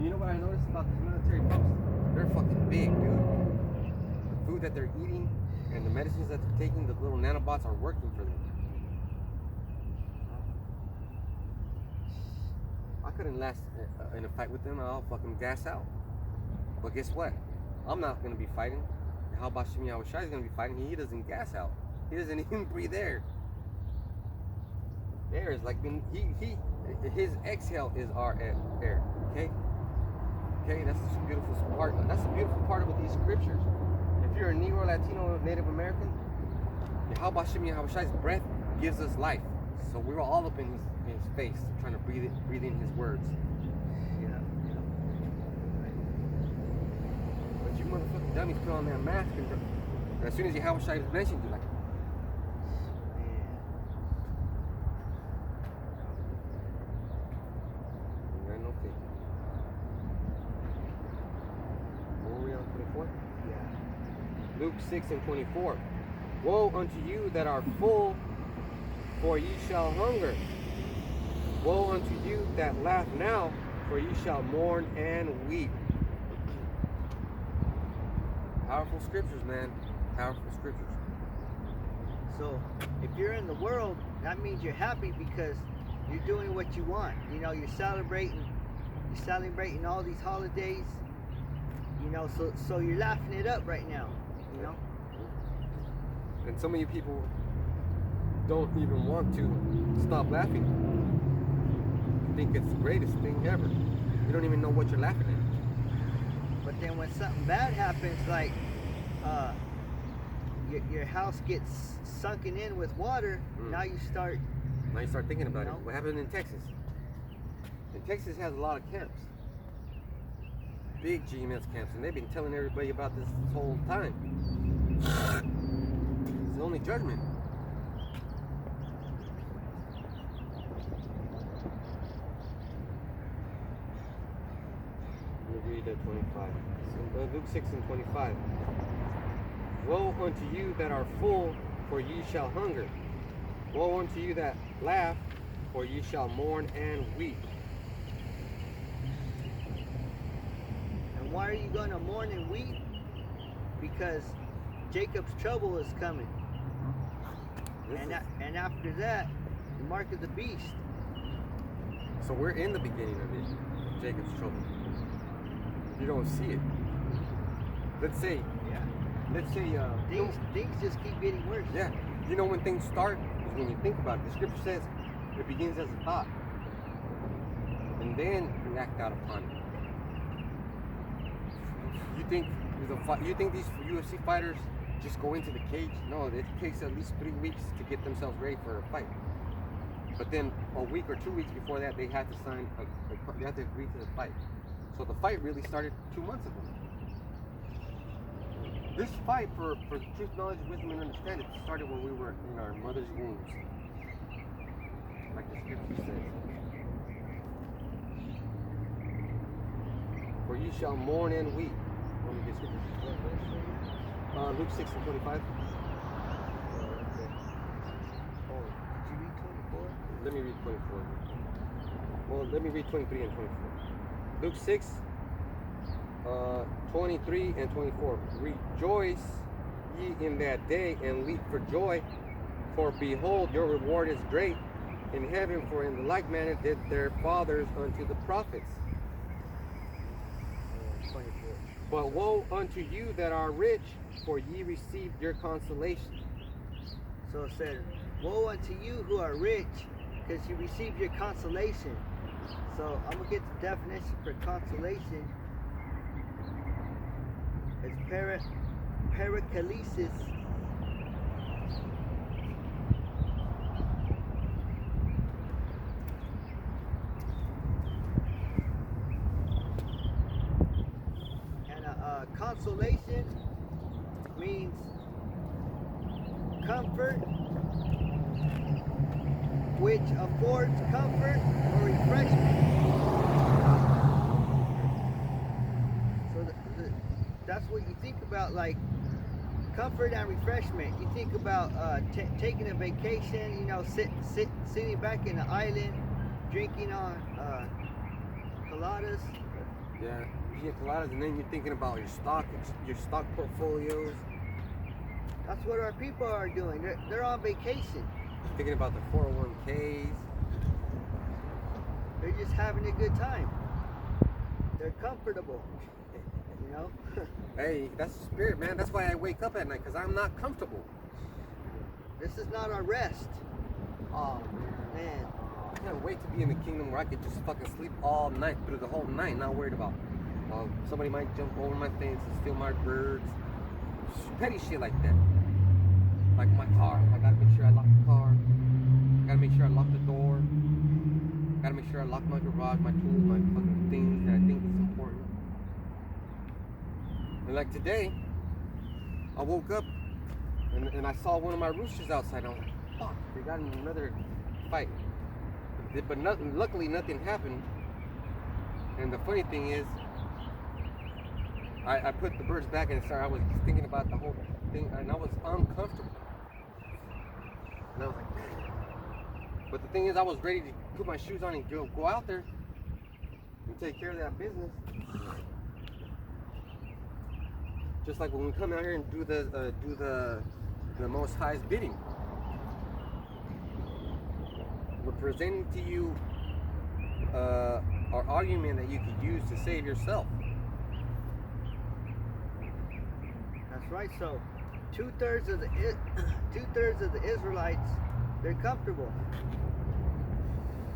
And you know what I noticed about these military posts? They're fucking big, dude. The food that they're eating and the medicines that they're taking, the little nanobots are working for them. I couldn't last in a fight with them. I'll fucking gas out. But guess what? I'm not gonna be fighting. How about Shimi Awashai is gonna be fighting? He doesn't gas out. He doesn't even breathe air. Air is like his exhale is our air. Okay. Okay, that's the beautiful part. That's the beautiful part about these scriptures. If you're a Negro, Latino, Native American, how about Shimi Awashai's breath gives us life. So we were all up in his face, trying to breathe in his words. Yeah. But you motherfucking dummies put on that mask, and as soon as you Awashai is mentioned, you're like, you got no faith. Where were we on 24? Yeah. Luke 6 and 24. Woe unto you that are full, for ye shall hunger. Woe unto you that laugh now, for ye shall mourn and weep. Powerful scriptures, man. Powerful scriptures. So if you're in the world, that means you're happy because you're doing what you want. You know, you're celebrating all these holidays. You know, so you're laughing it up right now. You know. And some of you people don't even want to stop laughing. You think it's the greatest thing ever. You don't even know what you're laughing at. But then when something bad happens, like your house gets sunken in with water, now you start thinking about it. What happened in Texas? And Texas has a lot of camps. Big GMS camps, and they've been telling everybody about this whole time. It's the only judgment. Let me read that 25. Luke 6 and 25. Woe unto you that are full, for ye shall hunger. Woe unto you that laugh, for ye shall mourn and weep. And why are you going to mourn and weep? Because Jacob's trouble is coming. And after that, the mark of the beast. So we're in the beginning of it, Jacob's trouble. You don't see it. Let's say things just keep getting worse. Yeah. You know when things start is when you think about it. The scripture says it begins as a thought. And then you act out upon it. You think these UFC fighters just go into the cage? No, it takes at least 3 weeks to get themselves ready for a fight. But then a week or 2 weeks before that, they have to sign they have to agree to the fight. So the fight really started 2 months ago. This fight for truth, knowledge, wisdom, and understanding started when we were in our mother's wombs. Like the scripture says. For ye shall mourn and weep. Let me get scripture. Luke 6 and 25. Did you read 24? Let me read 24. Well, let me read 23 and 24. Luke 6, 23 and 24. Rejoice ye in that day and leap for joy, for behold, your reward is great in heaven, for in the like manner did their fathers unto the prophets. 24. But woe unto you that are rich, for ye received your consolation. So it said, woe unto you who are rich, because you received your consolation. So I'm going to get the definition for consolation. It's parakalesis. And consolation means comfort, which affords comfort or refreshment. So that's what you think about, like comfort and refreshment. You think about taking a vacation, you know, sitting back in the island, drinking on coladas, Yeah, pina coladas, and then you're thinking about your stock portfolios. That's what our people are doing. They're on vacation. Thinking about the 401ks. They're just having a good time. They're comfortable. You know? Hey, that's the spirit, man. That's why I wake up at night, because I'm not comfortable. This is not our rest. Oh, man. I can't wait to be in the kingdom where I could just fucking sleep all night, through the whole night, not worried about somebody might jump over my fence and steal my birds. Petty shit like that. Like my car. I gotta make sure I lock the car. I gotta make sure I lock the door. I gotta make sure I lock my garage, my tools, my fucking things that I think is important. And like today, I woke up and I saw one of my roosters outside. I was like, fuck, they got in another fight. But luckily nothing happened. And the funny thing is, I put the birds back and I was thinking about the whole thing, and I was uncomfortable. And I was like, man. But the thing is, I was ready to put my shoes on and go out there and take care of that business. Just like when we come out here and do the Most High's bidding. We're presenting to you our argument that you could use to save yourself. That's right. So, 2/3 of the Israelites, they're comfortable.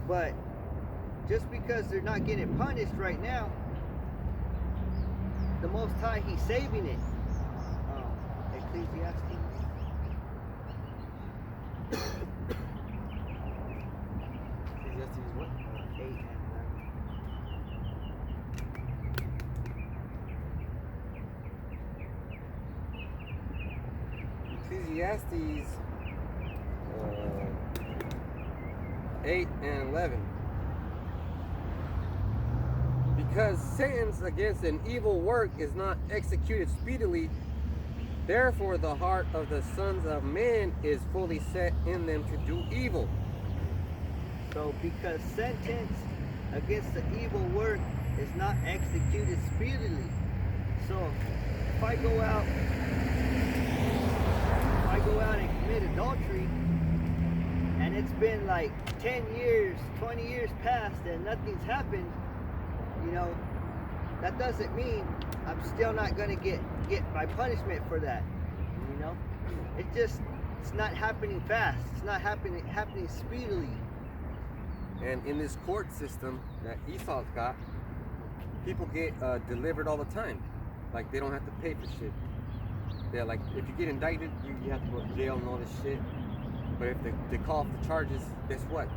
But just because they're not getting punished right now, the Most High, He's saving it. Ecclesiastes. Ecclesiastes what? 8 and 11. Ecclesiastes 8 and 11. Because sentence against an evil work is not executed speedily, therefore the heart of the sons of men is fully set in them to do evil. So because sentence against the evil work is not executed speedily. So if I go out and commit adultery, and it's been like 10 years, 20 years past and nothing's happened, you know, that doesn't mean I'm still not gonna get my punishment for that. You know? It's not happening fast. It's not happening speedily. And in this court system that Esau's got, people get delivered all the time. Like, they don't have to pay for shit. Yeah, like, if you get indicted, you have to go to jail and all this shit. But if they call off the charges, guess what?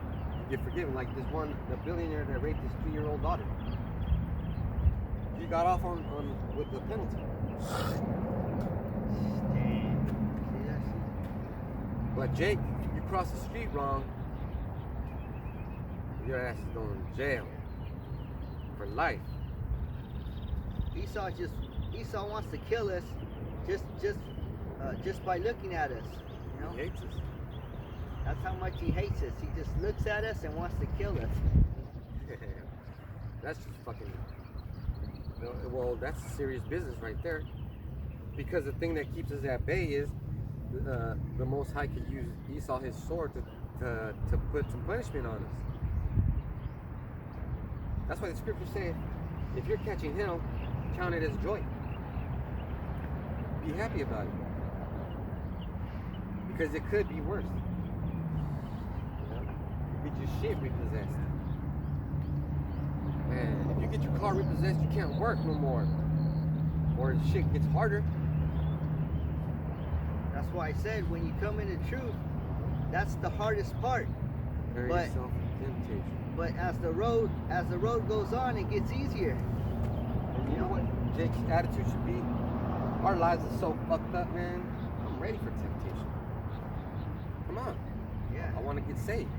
You get forgiven. Like this one, the billionaire that raped his 3-year-old daughter. He got off on with the penalty. But Jake, you cross the street wrong, your ass is going to jail for life. Esau wants to kill us just by looking at us. You know? He hates us. That's how much he hates us. He just looks at us and wants to kill us. That's just fucking. Well, that's serious business right there. Because the thing that keeps us at bay is the Most High could use Esau, his sword, to put some punishment on us. That's why the scriptures say, if you're catching hell, count it as joy. Be happy about it. Because it could be worse. You get your shit repossessed. Man, if you get your car repossessed, you can't work no more. Or the shit gets harder. That's why I said when you come into truth, that's the hardest part. Prepare yourself for temptation. But as the road goes on, it gets easier. And you know what Jake's attitude should be? Our lives are so fucked up, man. I'm ready for temptation. Come on. Yeah. I want to get saved.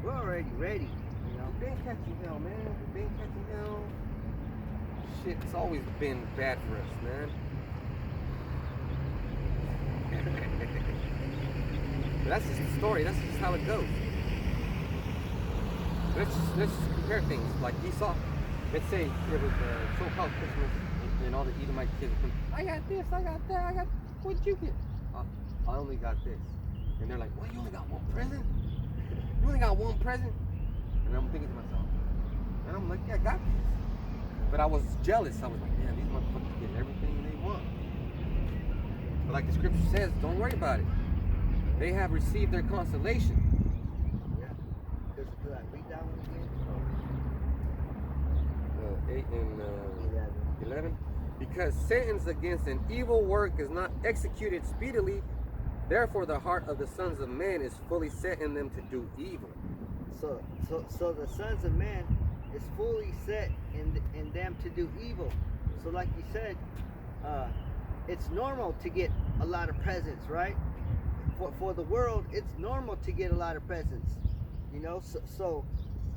We're already ready. You know? We've been catching hell, man. We've been catching hell. Shit's always been bad for us, man. But that's just the story. That's just how it goes. Let's just compare things. Like Esau, let's say it was so-called Christmas, and all the Edomite kids would come, I got this, I got that, I got, what'd you get? I only got this. And they're like, what, you only got one present? You only got one present? And I'm thinking to myself, and I'm like, yeah, I got this. But I was jealous. I was like, man, these motherfuckers get everything they want. But like the scripture says, don't worry about it. They have received their consolation. Yeah. Because read that one again. 8 and 11. Because sentence against an evil work is not executed speedily, therefore the heart of the sons of men is fully set in them to do evil. So the sons of men is fully set in them to do evil. So like you said, it's normal to get a lot of presents, right? For the world, it's normal to get a lot of presents. You know, so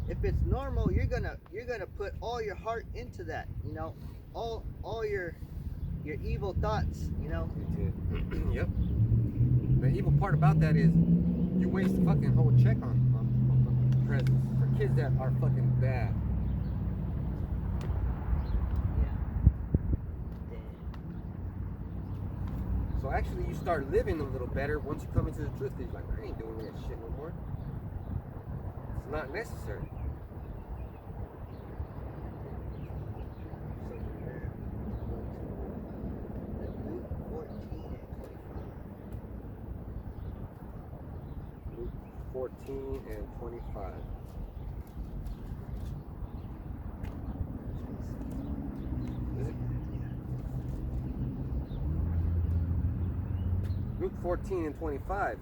if it's normal, you're gonna put all your heart into that. You know, all your evil thoughts. You know. Yep. The evil part about that is you waste a fucking whole check on fucking presents for kids that are fucking bad. So actually you start living a little better once you come into the truth. You're like, I ain't doing that shit no more. It's not necessary. Luke 14 and 25. Is it? Luke 14 and 25.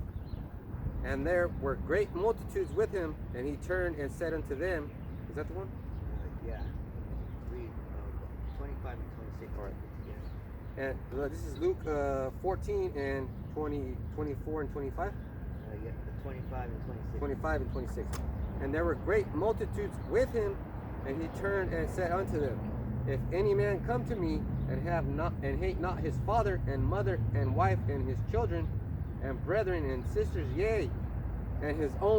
And there were great multitudes with him, and he turned and said unto them, is that the one? Yeah. Read 25 and 26. All right. And this is Luke 14 and 24 and 25? Yeah, 25 and 26. 25 and 26. And there were great multitudes with him, and he turned and said unto them, if any man come to me and hate not his father and mother and wife and his children and brethren and sisters, yea, and his own